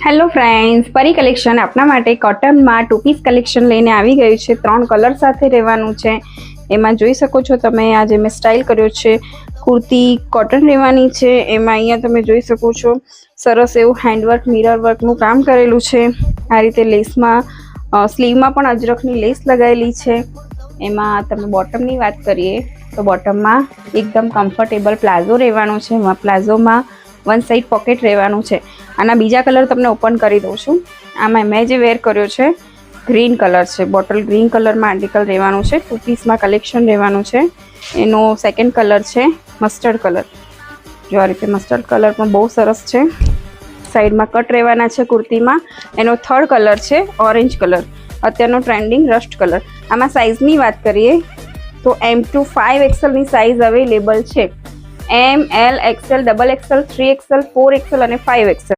Hello friends, પરી collection આપના માટે કોટનમાં ટુ પીસ કલેક્શન લઈને આવી ગયું છે। 3 કલર સાથે રહેવાનું છે। એમાં જોઈ શકો છો તમે આ જે મેં સ્ટાઇલ કર્યો છે કુર્તી કોટન રહેવાની છે। એમાં અહીંયા તમે જોઈ શકો છો સરસ એવું હેન્ડવર્ક મિરર વર્કનું કામ કરેલું છે। આ રીતે લેસમાં સ્લીવમાં પણ અજરકની લેસ લગાવેલી છે। એમાં તમે બોટમની વાત કરીએ તો બોટમમાં એકદમ કમ્ફર્ટેબલ પ્લાઝો રહેવાનો છે। એમાં પ્લાઝોમાં વન સાઈડ પોકેટ રહેવાનું છે। આના બીજા કલર તમને ઓપન કરી દઉં છું। આમાં મેં જે વેર કર્યો છે ગ્રીન કલર છે, બોટલ ગ્રીન કલરમાં આર્ટિકલ રહેવાનું છે। ટુ પીસમાં કલેક્શન રહેવાનું છે। એનો સેકન્ડ કલર છે મસ્ટર્ડ કલર। જો આ રીતે મસ્ટર્ડ કલર પણ બહુ સરસ છે। સાઈડમાં કટ રહેવાના છે કુર્તીમાં। એનો થર્ડ કલર છે ઓરેન્જ કલર, અત્યારનો ટ્રેન્ડિંગ રસ્ટ કલર। આમાં સાઇઝની વાત કરીએ તો M to 5XL ની સાઇઝ અવેલેબલ છે। M, L, XL, XXL, 3XL, 4XL અને 5XL।